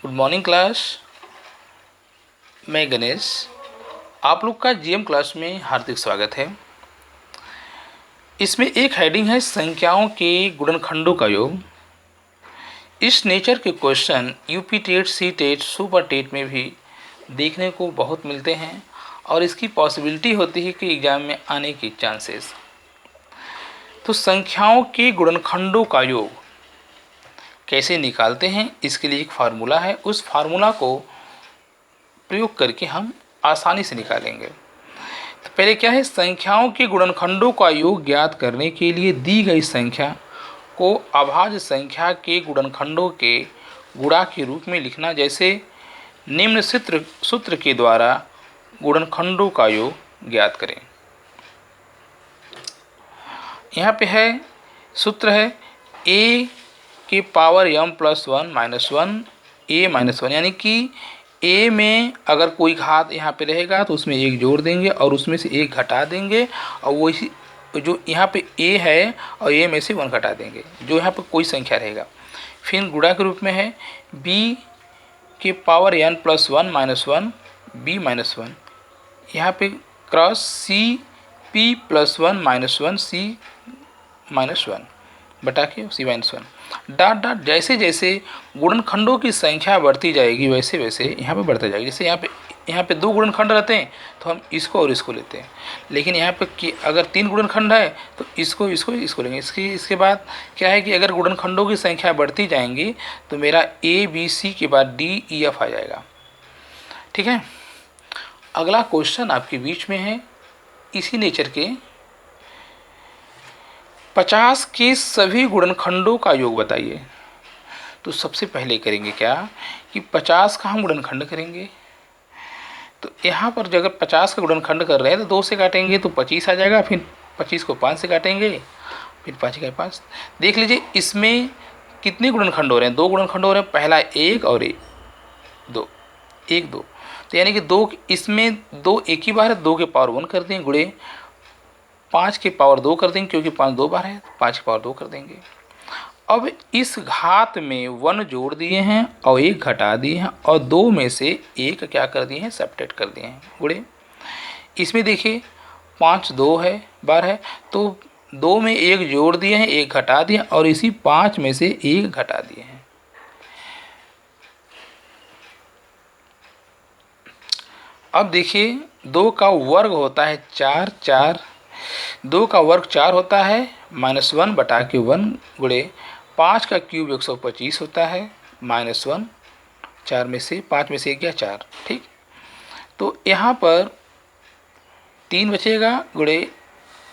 Good morning class. मैं गणेश, आप लोग का जीएम क्लास में हार्दिक स्वागत है। इसमें एक हेडिंग है संख्याओं के गुणनखंडों का योग। इस नेचर के question UP TET, C TET, super TET में भी देखने को बहुत मिलते हैं और इसकी पॉसिबिलिटी होती है कि एग्जाम में आने की चांसेस। तो संख्याओं के गुणनखंडों का योग कैसे निकालते हैं, इसके लिए एक फार्मूला है। उस फार्मूला को प्रयोग करके हम आसानी से निकालेंगे। तो पहले क्या है, संख्याओं के गुणनखंडों का योग ज्ञात करने के लिए दी गई संख्या को अभाज्य संख्या के गुणनखंडों के गुणा के रूप में लिखना। जैसे निम्न सूत्र के द्वारा गुणनखंडों का योग ज्ञात करें। यहाँ पे है सूत्र है a के पावर m+1 - 1 यानी कि a में अगर कोई घात यहाँ पे रहेगा तो उसमें एक जोड़ देंगे और उसमें से एक घटा देंगे, और वो इसी जो यहाँ पे a है और a में से 1 घटा देंगे, जो यहाँ पे कोई संख्या रहेगा। फिर गुणा के रूप में है b के पावर n+1 - 1 b-1, यहाँ पे क्रॉस c p+1 - 1 c-1 बटा के c-1 डॉट डॉट। जैसे जैसे गुणनखंडों की संख्या बढ़ती जाएगी वैसे वैसे यहाँ पे बढ़ता जाएगी। जैसे यहाँ पे 2 गुणनखंड रहते हैं तो हम इसको और इसको लेते हैं, लेकिन यहाँ पे अगर 3 गुणनखंड है तो इसको लेंगे। इसके बाद क्या है कि अगर गुणनखंडों की संख्या बढ़ती जाएंगी तो मेरा ABC के बाद DEF आ जाएगा। ठीक है, अगला क्वेश्चन आपके बीच में है इसी नेचर के। 50 के सभी गुणनखंडों का योग बताइए। तो सबसे पहले करेंगे क्या कि 50 का हम गुणनखंड करेंगे। तो यहाँ पर अगर 50 का गुणनखंड कर रहे हैं तो 2 से काटेंगे तो 25 आ जाएगा, फिर 25 को 5 से काटेंगे, फिर 5 का 5। देख लीजिए इसमें कितने गुणनखंड हो रहे हैं, 2 गुणनखंड हो रहे हैं। पहला 1 और 2, 1 2, तो यानी कि 2 इसमें 2 एक ही बार है, 2 के पावर 1 कर देंगे, गुणे 5 के पावर 2 कर देंगे, क्योंकि 5 2 बार है तो 5 के पावर 2 कर देंगे। अब इस घात में 1 जोड़ दिए हैं और 1 घटा दिए हैं और 2 में से 1 क्या कर दिए हैं, सब्ट्रैक्ट कर दिए हैं, गुणे। इसमें देखिए 5 2 है बार है तो 2 में 1 जोड़ दिए हैं, 1 घटा दिए और इसी 5 में से 1 घटा दिए हैं। अब देखिए 2 का वर्ग होता है 4, 2 का वर्ग 4 होता है, -1 बटा के 1 गुणे 5 का क्यूब 125 होता है, -1 4 में से 5 में से 1 गया 4। ठीक, तो यहाँ पर 3 बचेगा, गुणे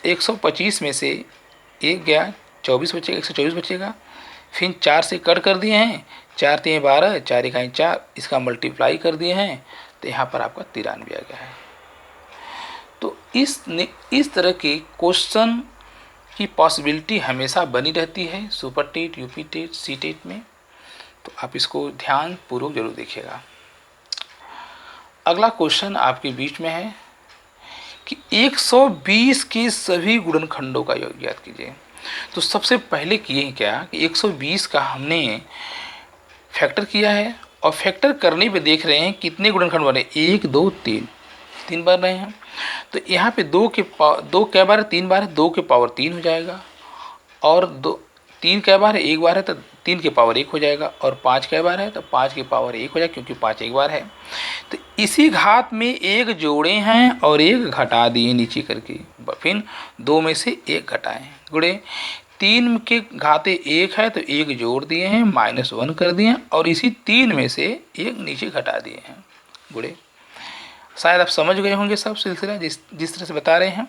125 में से 1 गया 24 बचेगा, 124 बचेगा। फिर 4 से कट कर दिए हैं, 4 3 12, 4 1 4, इसका मल्टीप्लाई कर दिए हैं तो यहाँ पर आपका 93 आ गया है। तो इस तरह के क्वेश्चन की पॉसिबिलिटी हमेशा बनी रहती है super TET, UP TET, C TET में। तो आप इसको ध्यान पूर्वक जरूर देखिएगा। अगला क्वेश्चन आपके बीच में है कि 120 के सभी गुणनखंडों का योग ज्ञात कीजिए। तो सबसे पहले किए क्या कि 120 का हमने फैक्टर किया है और फैक्टर करने पे देख रहे हैं कितने गुणनखंड बने, 1 2 3 बन रहे हैं। तो यहाँ पे 2 कै बार है, 3 बार है, 2 के पावर 3 हो जाएगा, और 3 कै बार है, 1 बार है तो 3 के पावर 1 हो जाएगा, और 5 कै बार है तो 5 के पावर 1 हो जाएगा, क्योंकि 5 एक बार है। तो इसी घात में 1 जोड़े हैं और 1 घटा दिए नीचे करके, फिर 2 में से 1 घटाए, गुणे 3 के घाते 1 है तो 1 जोड़ दिए हैं, -1 कर दिए और इसी 3 में से 1 नीचे घटा दिए हैं, गुणे। शायद आप समझ गए होंगे सब सिलसिला जिस तरह से बता रहे हैं।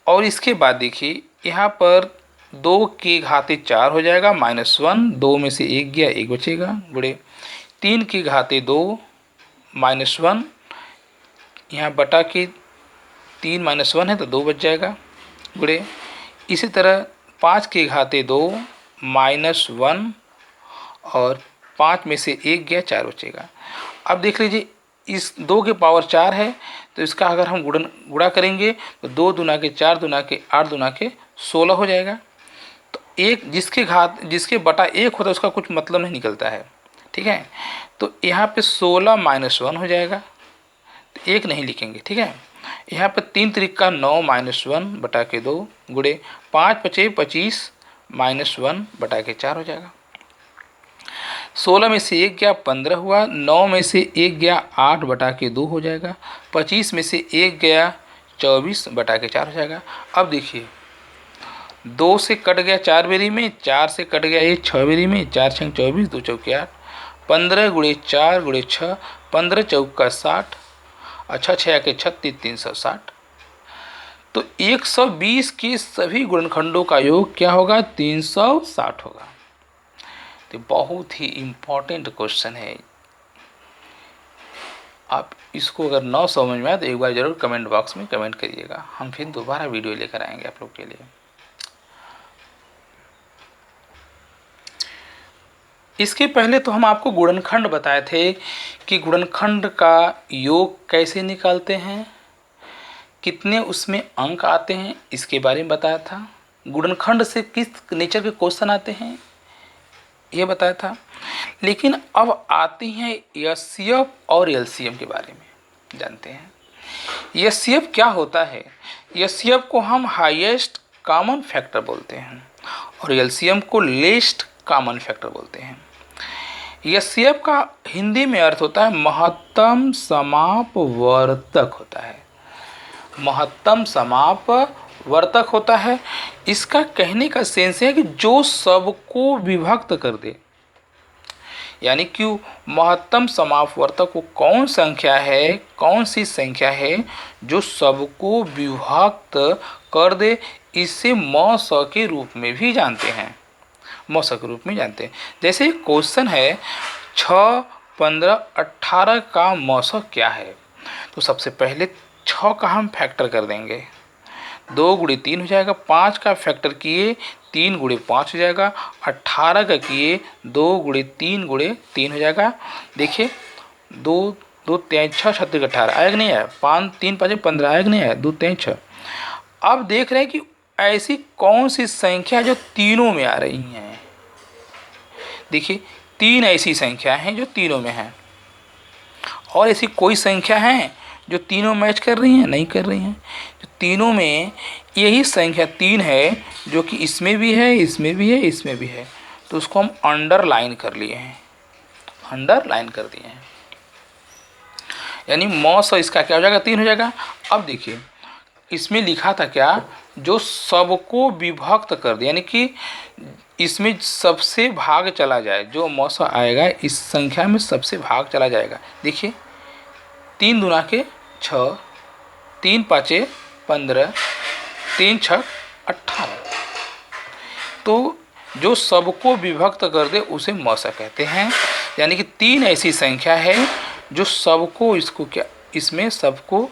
और इसके बाद देखिए यहाँ पर 2 के घाते 4 हो जाएगा, -1, 2 में से 1 गया, 1 बचेगा, गुणे 3 के घाते 2 -1, यहाँ बटा के 3 -1 है तो 2 बच जाएगा, गुणे इसी तरह 5 के घाते 2 -1 और 5 में से 1 गया, 4 बचेगा। अब देख लीजिए इस 2 के पावर 4 है तो इसका अगर हम गुणा करेंगे तो 2 दूना के 4 दूना के 8 दूना के 16 हो जाएगा। तो एक जिसके बटा 1 होता है उसका कुछ मतलब नहीं निकलता है, ठीक है। तो यहाँ पे 16 माइनस 1 हो जाएगा, तो 1 नहीं लिखेंगे, ठीक है। यहाँ पे 3 त्रिका 9 माइनस 1 बटा के 2 गुणे 5 पचे 25 माइनस 1 बटा के 4 हो जाएगा। 16 में से 1 गया 15 हुआ, 9 में से 1 गया 8 बटा के 2 हो जाएगा, 25 में से 1 गया 24 बटा के 4 हो जाएगा। अब देखिए 2 से कट गया 4 बेरी में, 4 से कट गया ये 6 बेरी में, 4 छंग 24 2 चौके 8, 15 गुणे 4 गुणे 6, 15 चौका 60, अच्छा 6 के 36 360। तो 120 के सभी गुणनखंडों का योग क्या होगा? 360 होगा। तो बहुत ही इम्पोर्टेंट क्वेश्चन है। आप इसको अगर ना समझ में आए तो एक बार जरूर कमेंट बॉक्स में कमेंट करिएगा, हम फिर दोबारा वीडियो लेकर आएंगे आप लोग के लिए। इसके पहले तो हम आपको गुणनखंड बताए थे कि गुणनखंड का योग कैसे निकालते हैं, कितने उसमें अंक आते हैं, इसके बारे में बताया था। गुणनखंड से किस नेचर के क्वेश्चन आते हैं ये बताया था। लेकिन अब आती हैं एचसीएफ और एलसीएम के बारे में जानते हैं। एचसीएफ क्या होता है? एचसीएफ को हम हाईएस्ट कॉमन फैक्टर बोलते हैं और एलसीएम को लीस्ट कॉमन फैक्टर बोलते हैं। एचसीएफ का हिंदी में अर्थ होता है महत्तम समापवर्तक होता है, महत्तम समापवर्तक होता है। इसका कहने का सेंस है कि जो सबको विभक्त कर दे, यानी कि महत्तम समापवर्तक को कौन संख्या है, कौन सी संख्या है जो सबको विभक्त कर दे, इसे म स के रूप में भी जानते हैं, म स के रूप में जानते हैं। जैसे क्वेश्चन है 6, 15, 18 का म स क्या है, तो सबसे पहले 6 का हम फैक्टर कर देंगे, 2 गुणे 3 हो जाएगा, 5 का फैक्टर किए 3 गुणे 5 हो जाएगा, 18 का किए 2 गुणे 3 गुणे 3 हो जाएगा। देखिए 2 2 3 6 36 18 आएगा नहीं है, 5 3 5 15 आएगा नहीं है, 2 3 6। अब देख रहे हैं कि ऐसी कौन सी संख्या जो तीनों में आ रही हैं। देखिए 3 ऐसी संख्या हैं जो तीनों में हैं, और ऐसी कोई संख्या है जो तीनों मैच कर रही हैं? नहीं कर रही हैं। तो तीनों में यही संख्या 3 है जो कि इसमें भी है, इसमें भी है, इसमें भी है, तो उसको हम अंडरलाइन कर लिए हैं, अंडरलाइन कर दिए हैं, यानी म स इसका क्या हो जाएगा? 3 हो जाएगा। अब देखिए इसमें लिखा था क्या? जो सबको विभक्त कर दे, यानी कि इसमें सबसे भाग चला जाए, जो म स आएगा इस संख्या में सबसे भाग चला जाएगा। देखिए 3 दूना के 6, 3 पाँचे 15, 3 छक 18। तो जो सबको विभक्त कर दे उसे म स कहते हैं, यानी कि 3 ऐसी संख्या है जो सबको इसको क्या इसमें सबको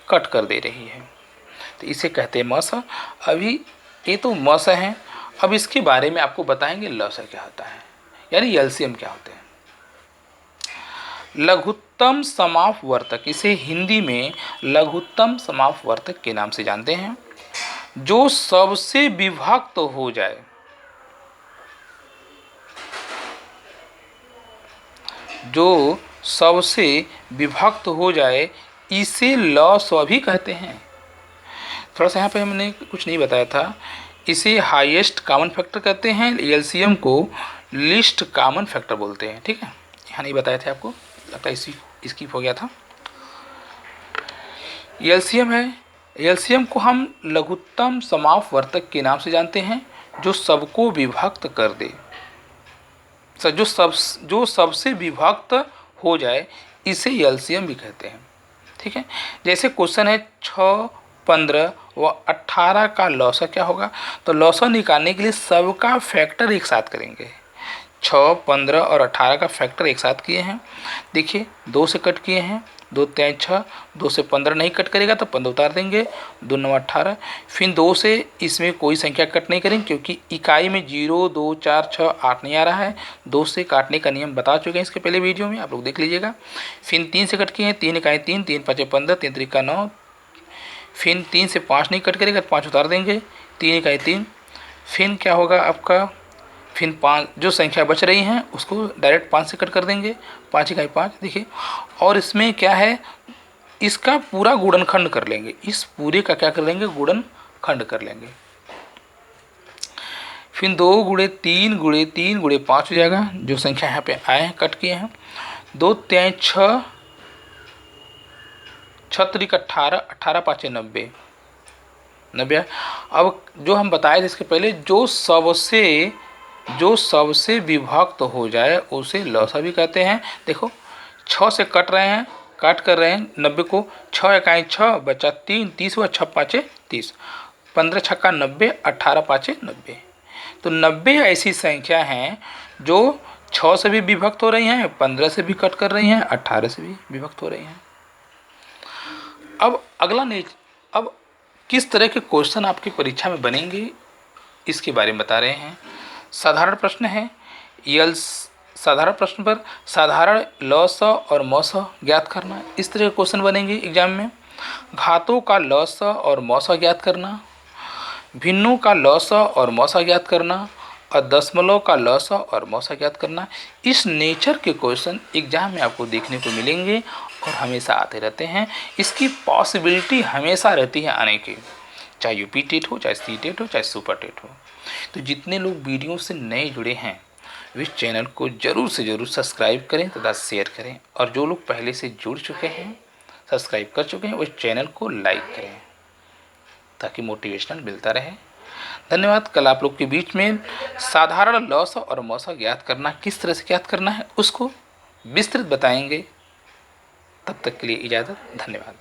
कट कर दे रही है, तो इसे कहते हैं म स। अभी ये तो म स है, अब इसके बारे में आपको बताएंगे ल स क्या होता है, यानी एलसीएम क्या होते हैं। लघुत्तम समापवर्तक, इसे हिंदी में लघुत्तम समापवर्तक के नाम से जानते हैं। जो सबसे विभक्त हो जाए, जो सबसे विभक्त हो जाए इसे ल स भी कहते हैं। थोड़ा सा यहाँ पे हमने कुछ नहीं बताया था, इसे हाईएस्ट कॉमन फैक्टर कहते हैं, एलसीएम को लीस्ट कॉमन फैक्टर बोलते हैं। ठीक है, यहाँ नहीं बताए थे आपको, लगता है इसकी हो गया था। एलसीएम है, एलसीएम को हम लघुत्तम समापवर्तक के नाम से जानते हैं, जो सबको विभक्त कर दे, जो सबसे विभक्त हो जाए इसे एलसीएम भी कहते हैं। ठीक है, जैसे क्वेश्चन है 6, 15 व 18 का लौसा क्या होगा, तो लौसा निकालने के लिए सबका फैक्टर एक साथ करेंगे। 6, 15 और 18 का फैक्टर एक साथ किए हैं। देखिए 2 से कट किए हैं, 2 3 6, 2 से 15 नहीं कट करेगा तो 15 उतार देंगे, 2 9 18। फिर 2 से इसमें कोई संख्या कट नहीं करेंगे क्योंकि इकाई में 0 2 4 6 8 नहीं आ रहा है। 2 से काटने का नियम बता चुके हैं इसके पहले वीडियो में, आप लोग देख लीजिएगा। फिर 3 से कट किए हैं, 3 इकाई 3, 3 5 15, 3 3 9। फिर 3 से 5 नहीं कट करेगा तो 5 उतार देंगे, 3 इकाई 3। फिर क्या होगा आपका फिर 5 जो संख्या बच रही हैं उसको डायरेक्ट 5 से कट कर देंगे, 5 इकाई 5 देखिए। और इसमें क्या है, इसका पूरा गुणनखंड कर लेंगे, इस पूरे का क्या कर लेंगे, गुणनखंड कर लेंगे। फिर 2 गुणे 3 गुणे 3 गुणे 5 हो जाएगा, जो संख्या यहाँ पे आए हैं कट किए हैं। 2 3 6 6 3 18 18 5 90 90। अब जो हम बताए थे इसके पहले, जो सबसे विभक्त हो जाए उसे लसा भी कहते हैं। देखो 6 से कट रहे हैं, काट कर रहे हैं 90 को, 6 इकाई 6 बचा 3, 30 हुआ, 6 5 30, 15 छक्का 90, 18 5 90। तो 90 ऐसी संख्या हैं जो 6 से भी विभक्त हो रही हैं, 15 से भी कट कर रही हैं, 18 से भी विभक्त हो रही हैं। अब अगला अब किस तरह के क्वेश्चन आपकी परीक्षा में बनेंगे इसके बारे में बता रहे हैं। साधारण प्रश्न है, साधारण प्रश्न पर साधारण ल स और म स ज्ञात करना, इस तरह के क्वेश्चन बनेंगे एग्जाम में। घातों का ल स और म स ज्ञात करना, भिन्नों का ल स और म स ज्ञात करना, और दशमलव का ल स और म स ज्ञात करना। इस नेचर के क्वेश्चन एग्जाम में आपको देखने को मिलेंगे और हमेशा आते रहते हैं। इसकी पॉसिबिलिटी हमेशा रहती है आने की, चाहे यूपी टेट हो, चाहे सी टेट हो, चाहे सुपर टेट हो। तो जितने लोग वीडियो से नए जुड़े हैं वे चैनल को ज़रूर से ज़रूर सब्सक्राइब करें तथा शेयर करें, और जो लोग पहले से जुड़ चुके हैं, सब्सक्राइब कर चुके हैं, उस चैनल को लाइक करें ताकि मोटिवेशनल मिलता रहे। धन्यवाद। कल आप लोग के बीच में साधारण ल स और म स ज्ञात करना, किस तरह से ज्ञात करना है उसको विस्तृत बताएंगे। तब तक के लिए इजाज़त, धन्यवाद।